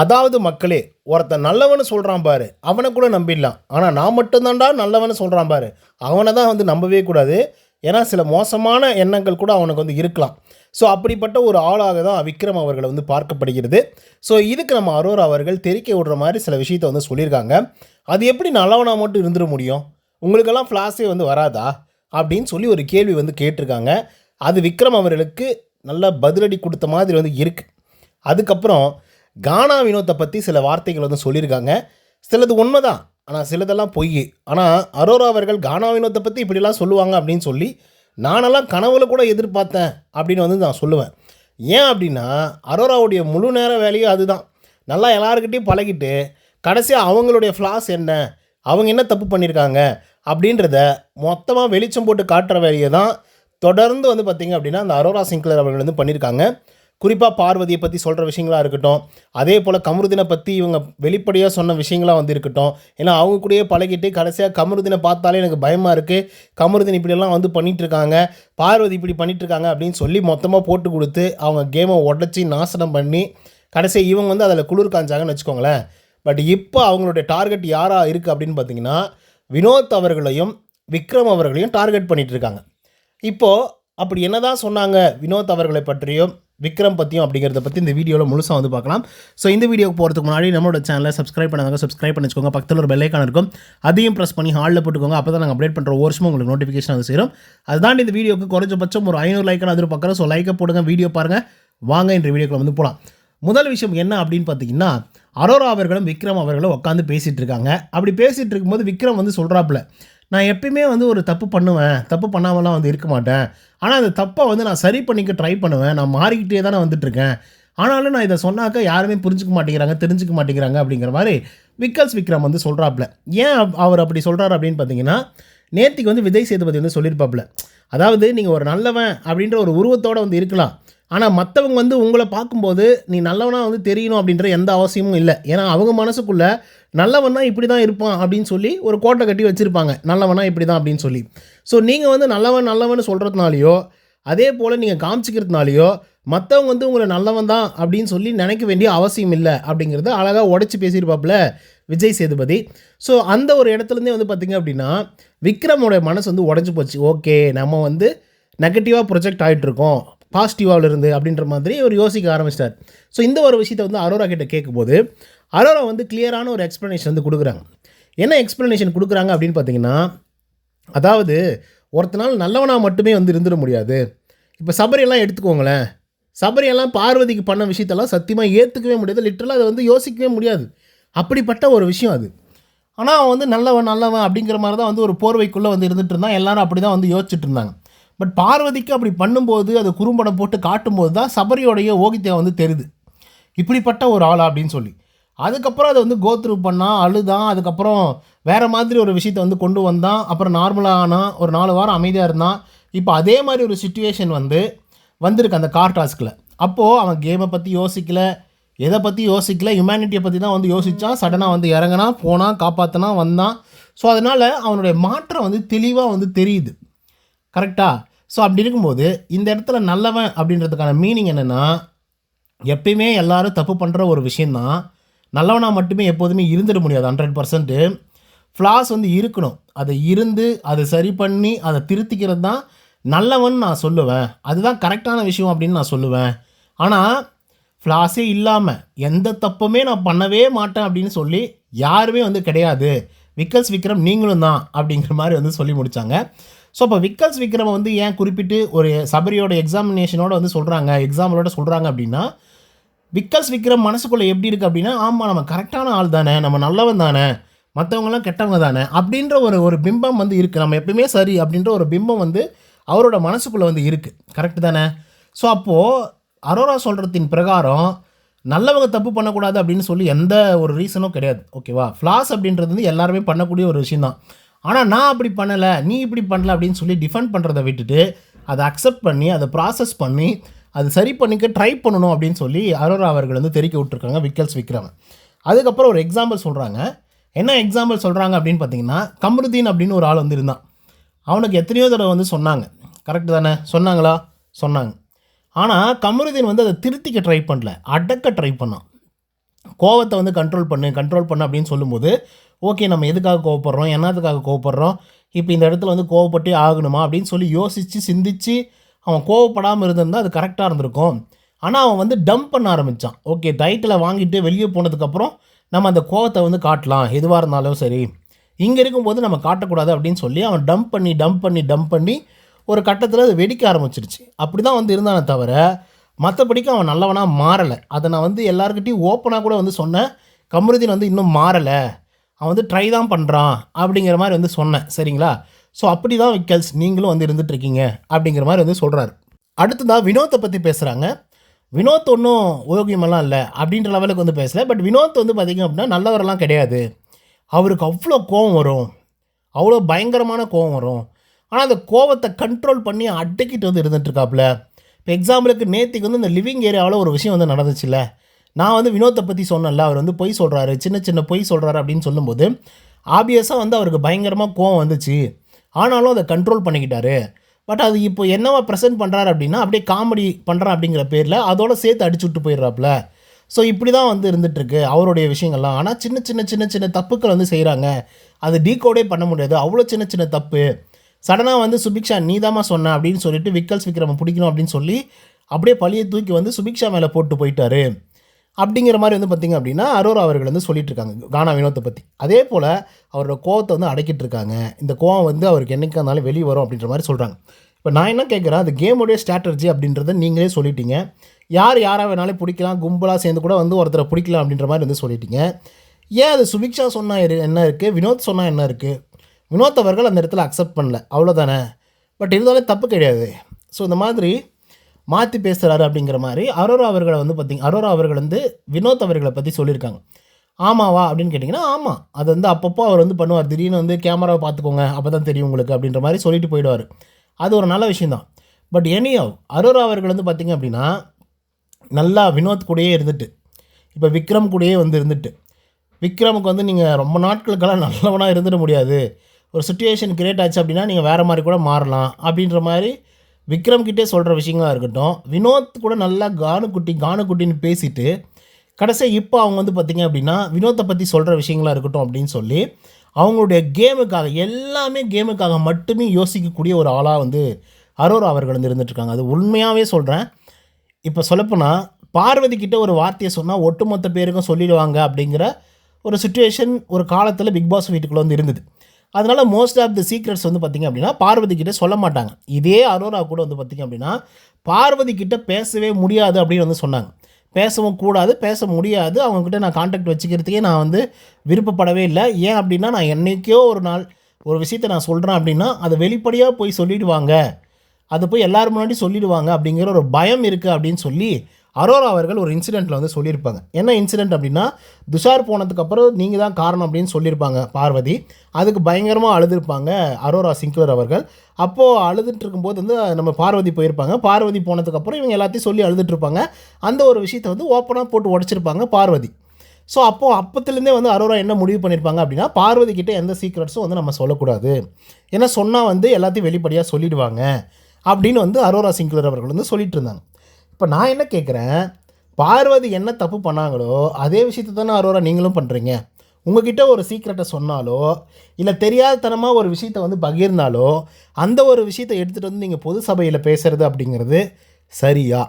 அதாவது மக்களே, ஒருத்தன் நல்லவன்னு சொல்றான் பாரு, அவன கூட நம்பிடலாம். ஆனா நான் மட்டும் தான்டா நல்லவன்னு சொல்றான் பாரு, அவன தான் வந்து நம்பவே கூடாது. ஏன்னா சில மோசமான எண்ணங்கள் கூட அவனுக்கு வந்து இருக்கலாம். ஸோ அப்படிப்பட்ட ஒரு ஆளாக தான் விக்ரம் அவர்கள் வந்து பார்க்கப்படுகிறது. ஸோ இதுக்கு நம்ம அரோரா அவர்கள் தெரிக்க விடுற மாதிரி சில விஷயத்த வந்து சொல்லியிருக்காங்க. அது எப்படி நல்லவனா மட்டும் இருந்துட முடியும்? உங்களுக்கெல்லாம் ஃப்ளாஷே வந்து வராதா? அப்படின்னு சொல்லி ஒரு கேள்வி வந்து கேட்டிருக்காங்க. அது விக்ரம் அவர்களுக்கு நல்ல பதிலடி கொடுத்த மாதிரி வந்து இருக்குது. அதுக்கப்புறம் கானா வினோத்தை பற்றி சில வார்த்தைகள் வந்து சொல்லியிருக்காங்க. சிலது உண்மைதான், ஆனால் சிலதெல்லாம் பொய். ஆனால் அரோரா அவர்கள் கானா வினோத்தை பற்றி இப்படிலாம் சொல்லுவாங்க அப்படின்னு சொல்லி நானெல்லாம் கனவுல கூட எதிர்பார்த்தேன் அப்படின்னு வந்து நான் சொல்லுவேன். ஏன் அப்படின்னா அரோராவுடைய முழு நேர வேலையும் அதுதான். நல்லா எல்லாருக்கிட்டையும் பழகிட்டு கடைசியாக அவங்களுடைய ஃப்ளாஸ் என்ன, அவங்க என்ன தப்பு பண்ணியிருக்காங்க அப்படின்றத மொத்தமாக வெளிச்சம் போட்டு காட்டுற வேலையை தான் தொடர்ந்து வந்து பார்த்திங்க அப்படின்னா அந்த அரோரா சிங்க்லர் அவர்கள் வந்து பண்ணியிருக்காங்க. குறிப்பாக பார்வதியை பற்றி சொல்கிற விஷயங்களாக இருக்கட்டும், அதே போல் கமருதீனை பற்றி இவங்க வெளிப்படையாக சொன்ன விஷயங்களாக வந்து இருக்கட்டும். ஏன்னா அவங்க கூடயே பழகிட்டு கடைசியாக கமருதீனை பார்த்தாலே எனக்கு பயமாக இருக்குது, கமருதீன் இப்படியெல்லாம் வந்து பண்ணிகிட்ருக்காங்க, பார்வதி இப்படி பண்ணிகிட்ருக்காங்க அப்படின்னு சொல்லி மொத்தமாக போட்டு கொடுத்து அவங்க கேமை உடச்சி நாசனம் பண்ணி கடைசியாக இவங்க வந்து அதில் குளிர் காஞ்சாங்கன்னு வச்சுக்கோங்களேன். பட் இப்போ அவங்களுடைய டார்கெட் யாராக இருக்குது அப்படின்னு பார்த்தீங்கன்னா வினோத் அவர்களையும் விக்ரம் அவர்களையும் டார்கெட் பண்ணிகிட்ருக்காங்க. இப்போது அப்படி என்ன தான் சொன்னாங்க வினோத் அவர்களை பற்றியும் விக்ரம் பற்றியும் அப்படிங்கிறத பற்றி இந்த வீடியோவில் முழுசாக வந்து பார்க்கலாம். ஸோ இந்த வீடியோக்கு போகிறதுக்கு முன்னாடி நம்மளோட சேனலை சப்ஸ்கிரைப் பண்ணாங்க, சப்ஸ்கிரைப் பண்ணி வச்சுக்கோங்க. பக்கத்தில் ஒரு பெல் ஐக்கான் இருக்கும், அதையும் ப்ரெஸ் பண்ணி ஹாலில் போட்டுக்கோங்க. அப்போ தான் நாங்கள் அப்டேட் பண்ணுற ஒரு வருஷமும் உங்களுக்கு நோட்டிஃபிகேஷன் வந்து சேரும். அதுதான் இந்த வீடியோக்கு குறைஞ்சபட்சம் ஒரு 500 லைக்கான அது பார்க்குறோம். ஸோ லைக்கை போடுங்க, வீடியோ பாருங்கள். வாங்க இன்று வீடியோக்குள்ள வந்து போகலாம். முதல் விஷயம் என்ன அப்படின்னு பார்த்தீங்கன்னா அரோரா அவர்களும் விக்ரம் அவர்களும் உட்காந்து பேசிகிட்டு இருக்காங்க. அப்படி பேசிகிட்டு இருக்கும்போது விக்ரம் வந்து சொல்கிறாப்புல, நான் எப்பயுமே வந்து ஒரு தப்பு பண்ணுவேன், தப்பு பண்ணாமலாம் வந்து இருக்க மாட்டேன். ஆனால் அந்த தப்பை வந்து நான் சரி பண்ணிக்க ட்ரை பண்ணுவேன். நான் மாறிக்கிட்டே தானே வந்துட்டுருக்கேன். ஆனாலும் நான் இதை சொன்னாக்க யாருமே புரிஞ்சுக்க மாட்டேங்கிறாங்க, தெரிஞ்சுக்க மாட்டேங்கிறாங்க அப்படிங்கிற மாதிரி விக்ரம் வந்து சொல்கிறாப்புல. ஏன் அவர் அப்படி சொல்கிறாரு அப்படின்னு பார்த்தீங்கன்னா, நேத்திக்கு வந்து விஜய் சேதுபதி வந்து சொல்லியிருப்பாப்புல, அதாவது நீங்கள் ஒரு நல்லவன் அப்படின்ற ஒரு உருவத்தோடு வந்து இருக்கலாம், ஆனால் மற்றவங்க வந்து உங்களை பார்க்கும்போது நீ நல்லவனாக வந்து தெரியணும் அப்படின்ற எந்த அவசியமும் இல்லை. ஏன்னா அவங்க மனசுக்குள்ளே நல்லவனா இப்படி தான் இருப்பான் அப்படின்னு சொல்லி ஒரு கோட்டை கட்டி வச்சுருப்பாங்க, நல்லவனா இப்படி தான் அப்படின்னு சொல்லி. ஸோ நீங்கள் வந்து நல்லவன் சொல்கிறதுனாலையோ அதே போல் நீங்கள் காமிச்சிக்கிறதுனாலையோ மற்றவங்க வந்து உங்களை நல்லவன் தான் அப்படின்னு சொல்லி நினைக்க வேண்டிய அவசியம் இல்லை அப்படிங்கிறத அழகாக உடச்சி பேசியிருப்பாப்புல விஜய் சேதுபதி. ஸோ அந்த ஒரு இடத்துலேருந்தே வந்து பார்த்திங்க அப்படின்னா விக்ரமோடைய மனசு வந்து உடஞ்சி போச்சு. ஓகே, நம்ம வந்து நெகட்டிவாக ப்ரொஜெக்ட் ஆகிட்டுருக்கோம் பாசிட்டிவாவில் இருந்து அப்படின்ற மாதிரி ஒரு யோசிக்க ஆரம்பிச்சிட்டார். ஸோ இந்த ஒரு விஷயத்தை வந்து அரோரா கிட்ட கேட்கும்போது அரோரா வந்து கிளியரான ஒரு எக்ஸ்ப்ளனேஷன் வந்து கொடுக்குறாங்க. என்ன எக்ஸ்ப்ளனேஷன் கொடுக்குறாங்க அப்படின்னு பார்த்தீங்கன்னா, அதாவது ஒருத்தனால் நல்லவனாக மட்டுமே வந்து இருந்துட முடியாது. இப்போ சபரியெல்லாம் எடுத்துக்கோங்களேன், சபரியெல்லாம் பார்வதிக்கு பண்ண விஷயத்தெல்லாம் சத்தியமாக ஏற்றுக்கவே முடியாது, லிட்டரலாக அதை வந்து யோசிக்கவே முடியாது. அப்படிப்பட்ட ஒரு விஷயம் அது. ஆனால் அவன் வந்து நல்லவன் அப்படிங்கிற மாதிரி தான் வந்து ஒரு போர்வைக்குள்ளே வந்து இருந்துகிட்டு இருந்தான். எல்லாரும் அப்படி தான் வந்து யோசிச்சுட்டு இருந்தாங்க. பட் பார்வதிக்கு அப்படி பண்ணும்போது அது குறும்படம் போட்டு காட்டும்போது தான் சபரியோடைய ஓகியத்தை வந்து தெரியுது, இப்படிப்பட்ட ஒரு ஆளா அப்படின்னு சொல்லி. அதுக்கப்புறம் அதை வந்து கோத்ரூ பண்ணான், அழுதான், அதுக்கப்புறம் வேறு மாதிரி ஒரு விஷயத்தை வந்து கொண்டு வந்தான். அப்புறம் நார்மலாக ஆனால் ஒரு 4 வாரம் அமைதியாக இருந்தான். இப்போ அதே மாதிரி ஒரு சிச்சுவேஷன் வந்து வந்திருக்கு அந்த கார் டாஸ்கில். அப்போது அவன் கேமை பற்றி யோசிக்கல, எதை பற்றி யோசிக்கல, ஹியூமனிட்டியை பற்றி தான் வந்து யோசித்தான். சடனாக வந்து இறங்கினா, போனான், காப்பாற்றினா, வந்தான். ஸோ அதனால் அவனுடைய மாற்றம் வந்து தெளிவாக வந்து தெரியுது. கரெக்டாக? ஸோ அப்படி இருக்கும்போது இந்த இடத்துல நல்லவன் அப்படின்றதுக்கான மீனிங் என்னென்னா, எப்பயுமே எல்லோரும் தப்பு பண்ணுற ஒரு விஷயந்தான். நல்லவனாக மட்டுமே எப்போதுமே இருந்துட முடியாது. 100% ஃப்ளாஸ் வந்து இருக்கணும். அதை இருந்து அதை சரி பண்ணி அதை திருத்திக்கிறது தான் நல்லவன் நான் சொல்லுவேன். அதுதான் கரெக்டான விஷயம் அப்படின்னு நான் சொல்லுவேன். ஆனால் ஃப்ளாஸே இல்லாமல் எந்த தப்புமே நான் பண்ணவே மாட்டேன் அப்படின்னு சொல்லி யாருமே வந்து கிடையாது. விக்ரம் நீங்களும் தான் அப்படிங்கிற மாதிரி வந்து சொல்லி முடித்தாங்க. ஸோ அப்போ விக்ரம் வந்து ஏன் குறிப்பிட்டு ஒரு சபரியோட எக்ஸாமினேஷனோட வந்து சொல்கிறாங்க, எக்ஸாம்பிளோட சொல்கிறாங்க அப்படின்னா, விக்ரம் மனசுக்குள்ளே எப்படி இருக்குது அப்படின்னா, ஆமாம் நம்ம கரெக்டான ஆள் தானே, நம்ம நல்லவன் தானே, மற்றவங்களாம் கெட்டவங்க தானே அப்படின்ற ஒரு பிம்பம் வந்து இருக்குது. நம்ம எப்பயுமே சரி அப்படின்ற ஒரு பிம்பம் வந்து அவரோட மனசுக்குள்ளே வந்து இருக்குது. கரெக்டு தானே? ஸோ அப்போது அரோரா சொல்கிறதின் பிரகாரம் நல்லவங்க தப்பு பண்ணக்கூடாது அப்படின்னு சொல்லி எந்த ஒரு ரீசனும் கிடையாது. ஓகேவா? ஃப்ளாஸ் அப்படின்றது வந்து எல்லாருமே பண்ணக்கூடிய ஒரு விஷயந்தான். ஆனால் நான் அப்படி பண்ணலை, நீ இப்படி பண்ணல அப்படின்னு சொல்லி டிஃபெண்ட் பண்ணுறதை விட்டுட்டு அதை அக்செப்ட் பண்ணி அதை ப்ராசஸ் பண்ணி அது சரி பண்ணிக்க ட்ரை பண்ணணும் அப்படின்னு சொல்லி அரோரா அவர்கள் வந்து தெரிவிக்க விட்டுருக்காங்க விக்ரம். அதுக்கப்புறம் ஒரு எக்ஸாம்பிள் சொல்கிறாங்க. என்ன எக்ஸாம்பிள் சொல்கிறாங்க அப்படின்னு பார்த்தீங்கன்னா, கமருதீன் அப்படின்னு ஒரு ஆள் வந்து இருந்தான். அவனுக்கு எத்தனையோ தடவை வந்து சொன்னாங்க, கரெக்டு தானே? சொன்னாங்களா? சொன்னாங்க. ஆனால் கமருதீன் வந்து அதை திருத்திக்க ட்ரை பண்ணல, அடக்க ட்ரை பண்ணான். கோவத்தை வந்து கண்ட்ரோல் பண்ணு அப்படின்னு சொல்லும்போது, ஓகே நம்ம எதுக்காக கோவப்படுறோம், என்னத்துக்காக கோவப்படுறோம், இப்போ இந்த இடத்துல வந்து கோவப்பட்டே ஆகணுமா அப்படின்னு சொல்லி யோசித்து சிந்திச்சு அவன் கோவப்படாமல் இருந்திருந்தால் அது கரெக்டாக இருந்திருக்கும். ஆனால் அவன் வந்து டம்ப் பண்ண ஆரம்பித்தான். ஓகே டைட்டிலை வாங்கிட்டு வெளியே போனதுக்கப்புறம் நம்ம அந்த கோவத்தை வந்து காட்டலாம், எதுவாக இருந்தாலும் சரி, இங்கே இருக்கும்போது நம்ம காட்டக்கூடாது அப்படின்னு சொல்லி அவன் டம்ப் பண்ணி ஒரு கட்டத்தில் அது வெடிக்க ஆரம்பிச்சிருச்சு. அப்படி தான் வந்து இருந்தானே தவிர மற்றபடிக்கு அவன் நல்லவனாக மாறலை. அதை நான் வந்து எல்லாருக்கிட்டையும் ஓப்பனாக கூட வந்து சொன்னேன். கமருதீன் வந்து இன்னும் மாறலை, அவன் வந்து ட்ரை தான் பண்ணுறான் அப்படிங்கிற மாதிரி வந்து சொன்னேன். சரிங்களா? ஸோ அப்படி தான் விக்கல்ஸ் நீங்களும் வந்து இருந்துகிட்ருக்கீங்க அப்படிங்கிற மாதிரி வந்து சொல்கிறாரு. அடுத்ததாக வினோத்தை பற்றி பேசுகிறாங்க. வினோத் ஒன்றும் ஓகியமெல்லாம் இல்லை அப்படின்ற லெவலுக்கு வந்து பேசலை. பட் வினோத் வந்து பார்த்திங்க அப்படின்னா நல்லவரெல்லாம் கிடையாது. அவருக்கு அவ்வளோ கோவம் வரும், அவ்வளோ பயங்கரமான கோவம் வரும். ஆனால் அந்த கோவத்தை கண்ட்ரோல் பண்ணி அடக்கிட்டு வந்து இருந்துகிட்ருக்காப்புல. இப்போ எக்ஸாம்பிளுக்கு நேற்றுக்கு வந்து இந்த லிவிங் ஏரியாவில் ஒரு விஷயம் வந்து நடந்துச்சுல்ல, நான் வந்து வினோத்தை பற்றி சொன்னேன்ல, அவர் வந்து பொய் சொல்கிறாரு, சின்ன பொய் சொல்கிறாரு அப்படின்னு சொல்லும்போது ஆப்வியஸாக வந்து அவருக்கு பயங்கரமாக கோவம் வந்துச்சு. ஆனாலும் அதை கண்ட்ரோல் பண்ணிக்கிட்டாரு. பட் அது இப்போ என்னவா ப்ரெசென்ட் பண்ணுறாரு அப்படின்னா அப்படியே காமெடி பண்ணுறான் அப்படிங்கிற பேரில் அதோட சேர்த்து அடிச்சு விட்டு போயிடுறாப்புல. ஸோ இப்படி தான் வந்து இருந்துகிட்ருக்கு அவருடைய விஷயங்கள்லாம். ஆனால் சின்ன தப்புக்கள் வந்து செய்கிறாங்க, அது டீகோடே பண்ண முடியாது, அவ்வளோ சின்ன தப்பு. சடனாக வந்து சுபிக்ஷா நீதாமா சொன்ன அப்படின்னு சொல்லிட்டு விக்கல்ஸ் விக்ரம பிடிக்கணும் அப்படின்னு சொல்லி அப்படியே பழியை தூக்கி வந்து சுபிக்ஷா மேலே போட்டு போயிட்டாரு அப்படிங்கிற மாதிரி வந்து பார்த்திங்க அப்படின்னா அரோரா அவர்கள் வந்து சொல்லிட்டு இருக்காங்க கானா வினோத்தை பற்றி. அதே போல் அவரோட கோவத்தை வந்து அடக்கிட்டு இருக்காங்க. இந்த கோவம் வந்து அவருக்கு என்றைக்கு இருந்தாலும் வெளியே வரும் அப்படின்ற மாதிரி சொல்கிறாங்க. இப்போ நான் என்ன கேட்குறேன், அது கேமுடைய ஸ்ட்ராட்டஜி அப்படின்றத நீங்களே சொல்லிட்டீங்க. யாராக வேணாலும் பிடிக்கலாம், கும்பலாக சேர்ந்து கூட வந்து ஒருத்தரை பிடிக்கலாம் அப்படின்ற மாதிரி வந்து சொல்லிட்டீங்க. ஏன் அது சுபிக்ஷா சொன்னால் என்ன இருக்குது, வினோத் சொன்னால் என்ன இருக்குது? வினோத் அவர்கள் அந்த இடத்துல அக்செப்ட் பண்ணல, அவ்வளோதானே. பட் இருந்தாலும் தப்பு கிடையாது. ஸோ இந்த மாதிரி மாற்றி பேசுகிறாரு அப்படிங்கிற மாதிரி அரோரா அவர்கள் வந்து வினோத் அவர்களை பற்றி சொல்லியிருக்காங்க. ஆமாவா அப்படின்னு கேட்டிங்கன்னா ஆமாம், அது வந்து அப்பப்போ அவர் வந்து பண்ணுவார். திடீர்னு வந்து கேமராவை பார்த்துக்கோங்க அப்போ தான் தெரியும் உங்களுக்கு அப்படின்ற மாதிரி சொல்லிட்டு போயிடுவார். அது ஒரு நல்ல விஷயந்தான். பட் எனியோ அரோரா அவர்கள் வந்து பார்த்திங்க அப்படின்னா நல்லா வினோத் கூடயே இருந்துட்டு இப்போ விக்ரம் கூடயே வந்து இருந்துட்டு, விக்ரமுக்கு வந்து நீங்கள் ரொம்ப நாட்களுக்கெல்லாம் நல்லவனாக இருந்துட முடியாது, ஒரு சுச்சுவேஷன் கிரியேட் ஆச்சு அப்படின்னா நீங்கள் வேறு மாதிரி கூட மாறலாம் அப்படின்ற மாதிரி விக்ரம்கிட்டே சொல்கிற விஷயங்களாக இருக்கட்டும். வினோத் கூட நல்லா கானுக்குட்டின்னு பேசிட்டு கடைசியாக இப்போ அவங்க வந்து பார்த்திங்க அப்படின்னா வினோத்தை பற்றி சொல்கிற விஷயங்களாக இருக்கட்டும் அப்படின்னு சொல்லி அவங்களுடைய கேமுக்காக மட்டுமே யோசிக்கக்கூடிய ஒரு ஆளாக வந்து அரோரா அவர்கள் வந்து இருந்துகிட்ருக்காங்க. அது உண்மையாகவே சொல்கிறேன். இப்போ சொல்லப்போனால் பார்வதி கிட்ட ஒரு வார்த்தையை சொன்னால் ஒட்டுமொத்த பேருக்கும் சொல்லிடுவாங்க அப்படிங்கிற ஒரு சுச்சுவேஷன் ஒரு காலத்தில் பிக் பாஸ் வீட்டுக்குள்ளே வந்து இருந்தது. அதனால் மோஸ்ட் ஆஃப் தி சீக்ரெட்ஸ் வந்து பார்த்திங்க அப்படின்னா பார்வதி கிட்டே சொல்ல மாட்டாங்க. இதே அரோரா கூட வந்து பார்த்திங்க அப்படின்னா பார்வதி கிட்டே பேசவே முடியாது அப்படின்னு வந்து சொன்னாங்க. பேசவும் கூடாது, பேச முடியாது, அவங்கக்கிட்ட நான் கான்டாக்ட் வச்சுக்கிறதுக்கே நான் வந்து விருப்பப்படவே இல்லை. ஏன் அப்படின்னா நான் என்றைக்கோ ஒரு நாள் ஒரு விஷயத்தை நான் சொல்கிறேன் அப்படின்னா அதை வெளிப்படையாக போய் சொல்லிவிடுவாங்க, அதை போய் எல்லோரும் முன்னாடி சொல்லிவிடுவாங்க அப்படிங்கிற ஒரு பயம் இருக்குது அப்படின்னு சொல்லி அரோரா அவர்கள் ஒரு இன்சிடெண்ட்டில் வந்து சொல்லியிருப்பாங்க. என்ன இன்சிடெண்ட் அப்படின்னா துஷார் போனதுக்கப்புறம் நீங்கள் தான் காரணம் அப்படின்னு சொல்லியிருப்பாங்க பார்வதி. அதுக்கு பயங்கரமாக அழுதுருப்பாங்க அரோரா சிங்க்லர் அவர்கள். அப்போது அழுதுட்டு இருக்கும்போது வந்து நம்ம பார்வதி போயிருப்பாங்க. பார்வதி போனதுக்கப்புறம் இவங்க எல்லாத்தையும் சொல்லி அழுதுட்டுருப்பாங்க. அந்த ஒரு விஷயத்தை வந்து ஓப்பனாக போட்டு உடச்சிருப்பாங்க பார்வதி. ஸோ அப்போத்துலேருந்தே வந்து அரோரா என்ன முடிவு பண்ணியிருப்பாங்க அப்படின்னா பார்வதி கிட்டே எந்த சீக்ரெட்ஸும் வந்து நம்ம சொல்லக்கூடாது, ஏன்னா சொன்னால் வந்து எல்லாத்தையும் வெளிப்படையாக சொல்லிவிடுவாங்க அப்படின்னு வந்து அரோரா சிங்க்லர் அவர்கள் வந்து சொல்லிட்டு இருந்தாங்க. இப்போ நான் என்ன கேட்குறேன், பார்வதி என்ன தப்பு பண்ணாங்களோ அதே விஷயத்தை தானே அரோரா நீங்களும் பண்ணுறீங்க. உங்ககிட்ட ஒரு சீக்ரெட்டை சொன்னாலோ இல்லை தெரியாதத்தனமாக ஒரு விஷயத்தை வந்து பகிர்ந்தாலோ அந்த ஒரு விஷயத்தை எடுத்துகிட்டு வந்து நீங்கள் பொது சபையில் பேசுகிறது அப்படிங்கிறது சரியா?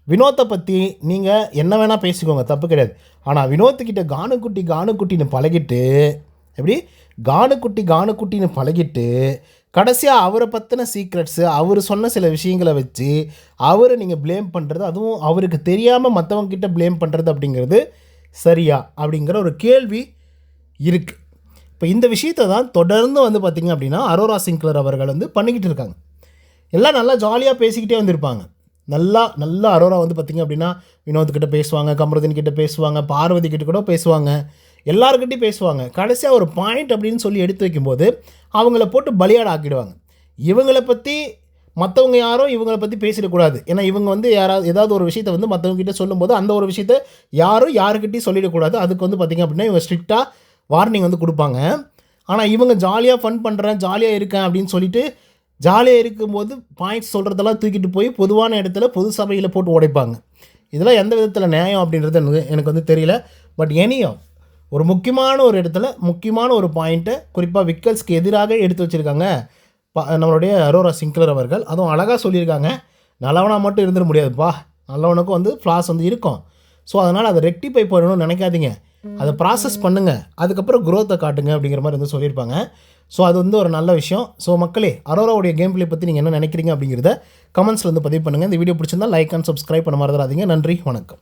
வினோத்தை பற்றி நீங்கள் என்ன வேணால் பேசிக்கோங்க, தப்பு கிடையாது. ஆனால் வினோத்துக்கிட்ட கானுக்குட்டின்னு பழகிட்டு எப்படி கானுக்குட்டின்னு பழகிட்டு கடைசியாக அவரை பற்றின சீக்ரெட்ஸு அவர் சொன்ன சில விஷயங்களை வச்சு அவரை நீங்கள் ப்ளேம் பண்ணுறது, அதுவும் அவருக்கு தெரியாமல் மற்றவங்கக்கிட்ட ப்ளேம் பண்ணுறது அப்படிங்கிறது சரியா அப்படிங்கிற ஒரு கேள்வி இருக்குது. இப்போ இந்த விஷயத்தை தான் தொடர்ந்து வந்து பார்த்திங்க அப்படின்னா அரோரா சிங்க்லர் அவர்கள் வந்து பண்ணிக்கிட்டு இருக்காங்க. எல்லாம் நல்லா ஜாலியாக பேசிக்கிட்டே வந்திருப்பாங்க. நல்லா அரோரா வந்து பார்த்திங்க அப்படின்னா வினோத்கிட்ட பேசுவாங்க, கமருதீன் கிட்ட பேசுவாங்க, பார்வதி கிட்ட கூட பேசுவாங்க, எல்லாருக்கிட்டையும் பேசுவாங்க. கடைசியாக ஒரு பாயிண்ட் அப்படின்னு சொல்லி எடுத்து வைக்கும்போது அவங்கள போட்டு பலியாட ஆக்கிடுவாங்க. இவங்களை பற்றி மற்றவங்க யாரும் இவங்களை பற்றி பேசிடக்கூடாது, ஏன்னா இவங்க வந்து ஏதாவது ஒரு விஷயத்தை வந்து மற்றவங்ககிட்ட சொல்லும்போது அந்த ஒரு விஷயத்தை யாருக்கிட்டையும் சொல்லிடக்கூடாது. அதுக்கு வந்து பார்த்திங்க அப்படின்னா இவங்க ஸ்ட்ரிக்டாக வார்னிங் வந்து கொடுப்பாங்க. ஆனால் இவங்க ஜாலியாக ஃபன் பண்ணுறேன், ஜாலியாக இருக்கேன் அப்படின்னு சொல்லிட்டு ஜாலியாக இருக்கும்போது பாயிண்ட்ஸ் சொல்கிறதெல்லாம் தூக்கிட்டு போய் பொதுவான இடத்துல பொது சபையில் போட்டு உடைப்பாங்க. இதெல்லாம் எந்த விதத்தில் நியாயம் அப்படின்றது எனக்கு வந்து தெரியல. பட் எனியும் ஒரு முக்கியமான ஒரு இடத்துல முக்கியமான ஒரு பாயிண்ட்டை குறிப்பாக விக்கல்ஸ்க்கு எதிராக எடுத்து வச்சுருக்காங்க நம்மளுடைய அரோரா சிங்க்லர் அவர்கள். அதுவும் அழகாக சொல்லியிருக்காங்க, நல்லவனாக மட்டும் இருந்துட முடியாதுப்பா, நல்லவனுக்கும் வந்து ஃப்ளாஸ் வந்து இருக்கும். ஸோ அதனால் அதை ரெக்டிஃபை பண்ணணும்னு நினைக்காதீங்க, அதை ப்ராசஸ் பண்ணுங்கள், அதுக்கப்புறம் க்ரோத்தை காட்டுங்க அப்படிங்கிற மாதிரி வந்து சொல்லியிருப்பாங்க. ஸோ அது வந்து ஒரு நல்ல விஷயம். ஸோ மக்களே, அரோராவுடைய கேம் பிளே பற்றி நீங்கள் என்ன நினைக்கிறீங்க அப்படிங்கிறத கமெண்ட்ஸில் வந்து பதிவு பண்ணுங்கள். இந்த வீடியோ பிடிச்சிருந்தால் லைக் அண்ட் சப்ஸ்கிரைப் பண்ண மறந்துடாதீங்க. நன்றி, வணக்கம்.